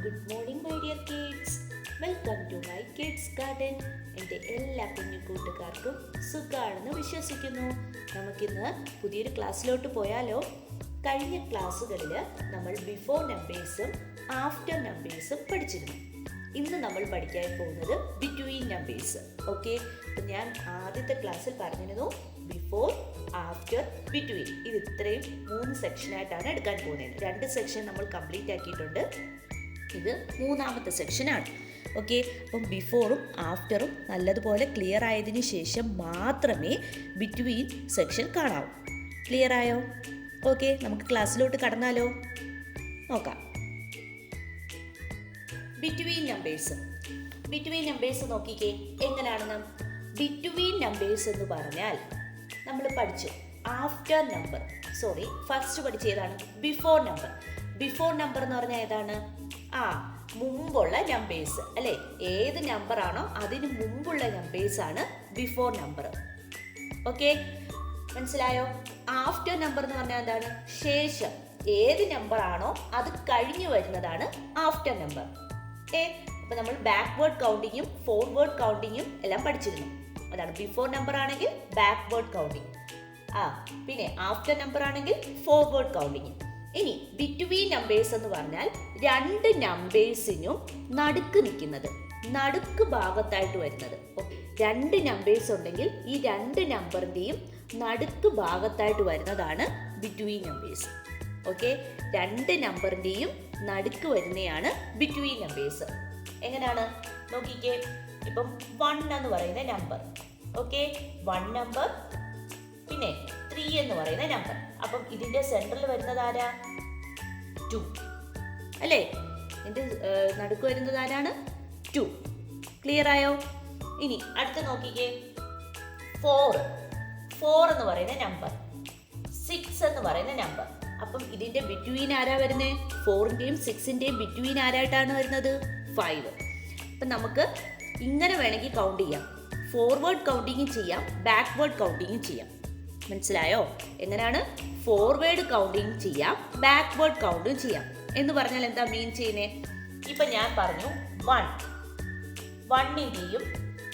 Good morning my dear kids. Welcome to my kids garden. എൻ്റെ എല്ലാ കുഞ്ഞു കൂട്ടുകാർക്കും സുഖമാണെന്ന് വിശ്വസിക്കുന്നു. നമുക്കിന്ന് പുതിയൊരു ക്ലാസ്സിലോട്ട് പോയാലോ? കഴിഞ്ഞ ക്ലാസ്സുകളിൽ നമ്മൾ ബിഫോർ നമ്പേഴ്സും ആഫ്റ്റർ നമ്പേഴ്സും പഠിച്ചിരുന്നു. ഇന്ന് നമ്മൾ പഠിക്കാൻ പോകുന്നത് ബിറ്റ്വീൻ നമ്പേഴ്സ്. ഓക്കെ, അപ്പം ഞാൻ ആദ്യത്തെ ക്ലാസ്സിൽ പറഞ്ഞിരുന്നു ബിഫോർ, ആഫ്റ്റർ, ബിറ്റ്വീൻ. ഇത് ഇത്രയും 3 സെക്ഷനായിട്ടാണ് എടുക്കാൻ പോകുന്നത്. 2 സെക്ഷൻ നമ്മൾ കംപ്ലീറ്റ് ആക്കിയിട്ടുണ്ട്. ഇത് 3ാമത്തെ സെക്ഷനാണ്. ഓക്കെ, അപ്പം ബിഫോറും ആഫ്റ്ററും നല്ലതുപോലെ ക്ലിയർ ആയതിനു ശേഷം മാത്രമേ ബിറ്റ്വീൻ സെക്ഷൻ കാണാവൂ. ക്ലിയർ ആയോ? ഓക്കെ, നമുക്ക് ക്ലാസ്സിലോട്ട് കടന്നാലോ? നോക്കാം. ബിറ്റ്വീൻ നമ്പേഴ്സ് നോക്കിക്കേ എങ്ങനെയാണെന്ന്. ബിറ്റ്വീൻ നമ്പേഴ്സ് എന്ന് പറഞ്ഞാൽ നമ്മൾ പഠിച്ചു ആഫ്റ്റർ നമ്പർ, ഫസ്റ്റ് പഠിച്ച ഏതാണ്? ബിഫോർ നമ്പർ എന്ന് പറഞ്ഞാൽ ഏതാണ്? മുമ്പുള്ള നമ്പേഴ്സ് അല്ലേ? ഏത് നമ്പർ ആണോ അതിന് മുമ്പുള്ള നമ്പേഴ്സ് ആണ് ബിഫോർ നമ്പർ. ഓക്കെ, മനസ്സിലായോ? ആഫ്റ്റർ നമ്പർ എന്ന് പറഞ്ഞാൽ എന്താണ്? ശേഷം ഏത് നമ്പർ ആണോ അത് കഴിഞ്ഞു വരുന്നതാണ് ആഫ്റ്റർ നമ്പർ. അപ്പൊ നമ്മൾ ബാക്ക്വേർഡ് കൗണ്ടിങ്ങും ഫോർവേഡ് കൗണ്ടിങ്ങും എല്ലാം പഠിച്ചിരുന്നു. അതാണ് ബിഫോർ നമ്പർ ആണെങ്കിൽ ബാക്ക്വേർഡ് കൗണ്ടിങ്, പിന്നെ ആഫ്റ്റർ നമ്പർ ആണെങ്കിൽ ഫോർവേഡ് കൗണ്ടിങ്. ഇനി ബിറ്റ്വീൻ നമ്പേഴ്സ് എന്ന് പറഞ്ഞാൽ 2 നമ്പേഴ്സിനും നടുക്ക് ഭാഗത്തായിട്ട് വരുന്നത്. 2 നമ്പേഴ്സ് ഉണ്ടെങ്കിൽ ഈ 2 നമ്പറിന്റെയും നടുക്ക് ഭാഗത്തായിട്ട് വരുന്നതാണ് ബിറ്റ്വീൻ നമ്പേഴ്സ്. ഓക്കെ, 2 നമ്പറിന്റെയും നടുക്ക് വരുന്നതാണ് ബിറ്റ്വീൻ നമ്പേഴ്സ്. എങ്ങനെയാണ് നോക്കിക്കേ. ഇപ്പം 1 എന്ന് പറയുന്ന നമ്പർ, ഓക്കെ, 1 നമ്പർ, പിന്നെ 3 എന്ന് പറയുന്ന നമ്പർ. അപ്പം ഇതിന്റെ സെൻട്രൽ വരുന്നത് ആരാ? 2 അല്ലേ? ഇതിന്റെ നടുക്ക് വരുന്നത് ആരാണ്? 2. ക്ലിയർ ആയോ? ഇനി അടുത്ത് നോക്കിക്കേ. 4 എന്ന് പറയുന്ന നമ്പർ, 6 എന്ന് പറയുന്ന നമ്പർ. അപ്പം ഇതിന്റെ ബിറ്റ്വീൻ ആരാ വരുന്നത്? 4ന്റെയും 6ന്റെയും ബിറ്റ്വീൻ ആരായിട്ടാണ് വരുന്നത്? 5. അപ്പം നമുക്ക് ഇങ്ങനെ വേണമെങ്കിൽ കൗണ്ട് ചെയ്യാം. ഫോർവേഡ് കൗണ്ടിങ്ങും ചെയ്യാം, ബാക്ക്വേർഡ് കൗണ്ടിങ്ങും ചെയ്യാം. മനസ്സിലായോ? എങ്ങനെയാണ്? ഫോർവേഡ് കൗണ്ടിങ് ചെയ്യാം, ബാക്ക്വേർഡ് കൗണ്ടും ചെയ്യാം. എന്ന് പറഞ്ഞാൽ എന്താ മീൻ ചെയ്യുന്നത്? ഇപ്പൊ ഞാൻ പറഞ്ഞു 1ന്റെയും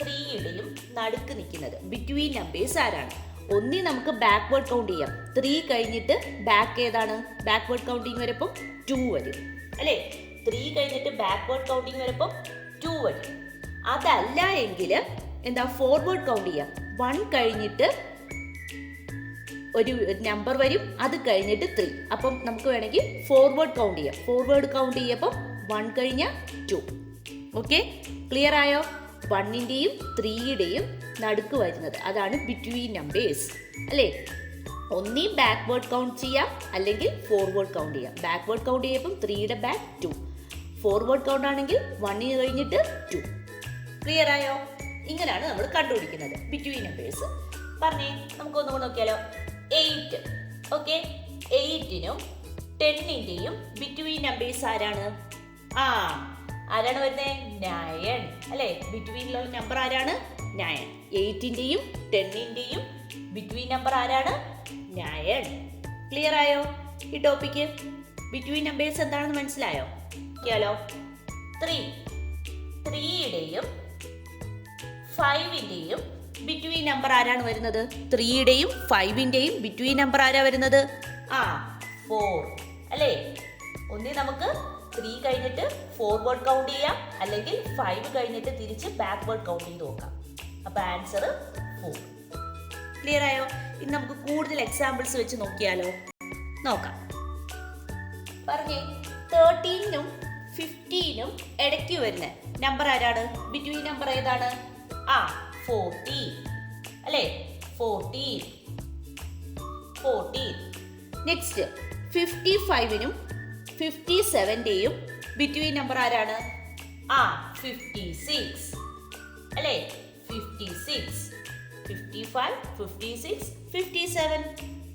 3യുടെയും നടുക്ക് നിൽക്കുന്നത് ബിറ്റ്വീൻ നമ്പേഴ്സ് ആരാണ്? ഒന്നി നമുക്ക് ബാക്ക്വേർഡ് കൗണ്ട് ചെയ്യാം. 3 കഴിഞ്ഞിട്ട് ബാക്ക് ഏതാണ്? ബാക്ക്വേർഡ് കൗണ്ടിങ് വരുമ്പം 2 വരും അല്ലേ? 3 കഴിഞ്ഞിട്ട് ബാക്ക്വേർഡ് കൗണ്ടിങ് വരുമ്പം 2 വരും. അതല്ല എങ്കിൽ എന്താ? ഫോർവേഡ് കൗണ്ട് ചെയ്യാം. 1 കഴിഞ്ഞിട്ട് ഒരു നമ്പർ വരും, അത് കഴിഞ്ഞിട്ട് 3. അപ്പം നമുക്ക് വേണമെങ്കിൽ ഫോർവേഡ് കൗണ്ട് ചെയ്യാം. ഫോർവേഡ് കൗണ്ട് ചെയ്യുമ്പോൾ 1 കഴിഞ്ഞ 2. ഓക്കെ, ക്ലിയർ ആയോ? 1ന്റെയും 3യുടെയും നടുക്ക് വരുന്നത് അതാണ് ബിറ്റ്വീൻ നമ്പേഴ്സ് അല്ലേ? ഒന്നീ ബാക്ക്വേർഡ് കൗണ്ട് ചെയ്യാം, അല്ലെങ്കിൽ ഫോർവേഡ് കൗണ്ട് ചെയ്യാം. ബാക്ക്വേർഡ് കൗണ്ട് ചെയ്യുമ്പോൾ 3യുടെ ബാക്ക് 2, ഫോർവേഡ് കൗണ്ട് ആണെങ്കിൽ 1 കഴിഞ്ഞിട്ട് 2. ക്ലിയർ ആയോ? ഇങ്ങനെയാണ് നമ്മൾ കണ്ടുപിടിക്കുന്നത് ബിറ്റ്വീൻ നമ്പേഴ്സ്. പറഞ്ഞേ, നമുക്കൊന്നുകൂടെ നോക്കിയാലോ. 8. ഓക്കെ, 8നും 10ന്റെയും ബിറ്റ്വീൻ നമ്പേഴ്സ് ആരാണ്? ആരാണ് വരുന്നത്? 9 അല്ലേ? ബിറ്റ്വീനിലുള്ള നമ്പർ ആരാണ്? 9. 8ന്റെയും 10ന്റെയും ബിറ്റ്വീൻ നമ്പർ ആരാണ്? 9. ക്ലിയർ ആയോ ഈ ടോപ്പിക്ക്? ബിറ്റ്വീൻ നമ്പേഴ്സ് എന്താണെന്ന് മനസ്സിലായോ? ഓക്കെയാലോ? 3യുടെയും 5ന്റെയും ബിറ്റ്വീൻ നമ്പർ ആരാണ് വരുന്നത്? 3യുടെയും 5ന്റെയും ബിറ്റ്വീൻ നമ്പർ ആരാ വരുന്നത്? 4 അല്ലേ? ഒന്നേ നമുക്ക് 3 കഴിഞ്ഞിട്ട് ഫോർവേഡ് കൗണ്ട് ചെയ്യാം, അല്ലെങ്കിൽ 5 കഴിഞ്ഞിട്ട് തിരിച്ച് ബാക്ക്വേർഡ് കൗണ്ട് ചെയ്ത് നോക്കാം. അപ്പൊ ആൻസർ 4. ക്ലിയർ ആയോ? ഇനി നമുക്ക് കൂടുതൽ എക്സാമ്പിൾസ് വെച്ച് നോക്കിയാലോ? നോക്കാം. പറഞ്ഞേ, 13നും 15നും ഇടയ്ക്ക് വരുന്ന നമ്പർ ആരാണ്? ബിറ്റ്വീൻ നമ്പർ ഏതാണ്? 14 അല്ലേ? 14. നെക്സ്റ്റ് 55നും 57ന്റെയും ബിറ്റ്വീൻ നമ്പർ ആരാണ്? 56 അല്ലേ? 56. 55, 56, 57,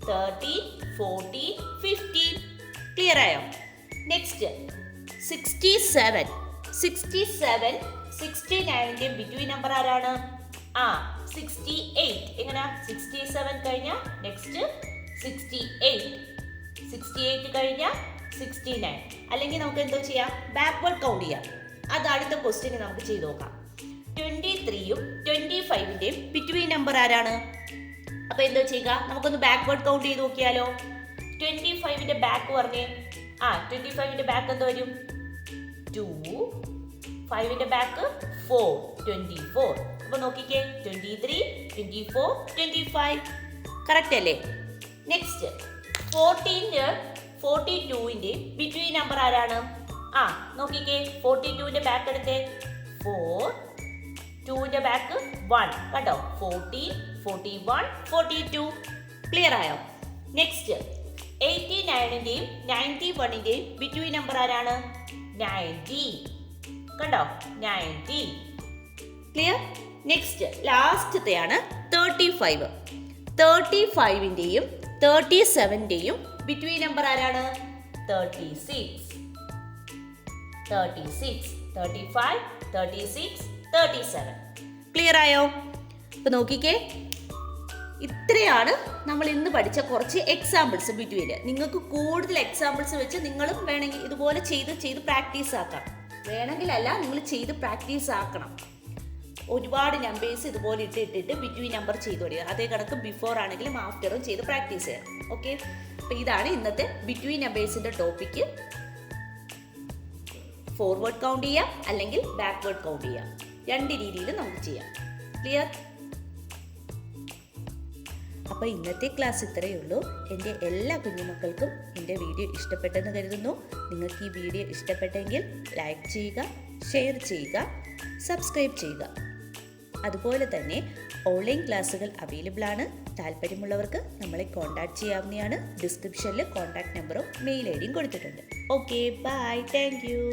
13, 14, 15. ക്ലിയർ ആയോ? നെക്സ്റ്റ് 67, 69ന്റെയും ബിറ്റ്വീൻ നമ്പർ ആരാണ്? 68. എങ്ങനെ? 67 കഴിഞ്ഞ നെക്സ്റ്റ് 68, 68 കഴിഞ്ഞ 69. അല്ലെങ്കിൽ നമുക്ക് എന്തോ ചെയ്യാം, ബാക്ക്വേർഡ് കൗണ്ട് ചെയ്യാം. അത് അടുത്ത ക്വസ്റ്റ്യന് നമുക്ക് ചെയ്ത് നോക്കാം. 23യും 25ന്റെയും ബിറ്റ്വീൻ നമ്പർ ആരാണ്? അപ്പൊ എന്തോ ചെയ്യുക, നമുക്കൊന്ന് ബാക്ക്വേർഡ് കൗണ്ട് ചെയ്ത് നോക്കിയാലോ. 25ന്റെ ബാക്ക് പറഞ്ഞേ. 25ന്റെ ബാക്ക് എന്തോ വരും? 2. 5ന്റെ ബാക്ക് 4. 24. അപ്പൊ നോക്കിക്കേ, 23, 24, 25. കറക്റ്റ് അല്ലേ? നെക്സ്റ്റ് 42ന്റെയും ബിറ്റ്വീൻ നമ്പർ ആരാണ്? നോക്കിക്കേ, 42ന്റെ ബാക്ക് എടുത്തേ. 4. 2ന്റെ ബാക്ക് 1. കണ്ടോ? 14, 41, 42. ക്ലിയർ ആയോ? നെക്സ്റ്റ് 89ന്റെയും 91ന്റെയും ബിറ്റ്വീൻ നമ്പർ ആരാണ്? 90. കണ്ടോ? 90. ക്ലിയർ? നെക്സ്റ്റ് ലാസ്റ്റത്തെയാണ് 35. 35ന്റെയും 37ന്റെയും ബിറ്റ്വീൻ നമ്പർ ആരാണ്? 36. 35, 36, 37. ക്ലിയർ ആയോ? ഇപ്പൊ നോക്കിക്കേ, ഇത്രയാണ് നമ്മൾ ഇന്ന് പഠിച്ച കുറച്ച് എക്സാമ്പിൾസ് ബിറ്റ്വീന്. നിങ്ങൾക്ക് കൂടുതൽ എക്സാമ്പിൾസ് വെച്ച് നിങ്ങളും വേണമെങ്കിൽ ഇതുപോലെ ചെയ്ത് പ്രാക്ടീസ് ആക്കാം. വേണമെങ്കിലല്ല, നിങ്ങൾ ചെയ്ത് പ്രാക്ടീസ് ആക്കണം. ഒരുപാട് നമ്പേഴ്സ് ഇതുപോലെ ഇട്ടിട്ട് ബിറ്റ്വീൻ നമ്പർ ചെയ്ത് തുടങ്ങുക. അതേ കണക്ക് ബിഫോർ ആണെങ്കിലും ആഫ്റ്ററും ചെയ്ത് പ്രാക്ടീസ് ചെയ്യണം. ഓക്കെ, അപ്പോൾ ഇതാണ് ഇന്നത്തെ ബിറ്റ്വീൻ നമ്പേഴ്സിൻ്റെ ടോപ്പിക്ക്. ഫോർവേഡ് കൗണ്ട് ചെയ്യാം അല്ലെങ്കിൽ ബാക്ക്വേർഡ് കൗണ്ട് ചെയ്യാം. രണ്ട് രീതിയിൽ നമുക്ക് ചെയ്യാം. ക്ലിയർ? അപ്പോൾ ഇന്നത്തെ ക്ലാസ് ഇത്രയേ ഉള്ളൂ. എൻ്റെ എല്ലാ കുഞ്ഞുമക്കൾക്കും എൻ്റെ വീഡിയോ ഇഷ്ടപ്പെട്ടെന്ന് കരുതുന്നു. നിങ്ങൾക്ക് ഈ വീഡിയോ ഇഷ്ടപ്പെട്ടെങ്കിൽ ലൈക്ക് ചെയ്യുക, ഷെയർ ചെയ്യുക, സബ്സ്ക്രൈബ് ചെയ്യുക. അതുപോലെ തന്നെ ഓൺലൈൻ ക്ലാസ്സുകൾ അവൈലബിൾ ആണ്. താല്പര്യമുള്ളവർക്ക് നമ്മളെ കോൺടാക്ട് ചെയ്യാവുന്നതാണ്. ഡിസ്ക്രിപ്ഷനിൽ കോൺടാക്ട് നമ്പറും മെയിൽ ഐ ഡിയും കൊടുത്തിട്ടുണ്ട്. Okay, bye, thank U.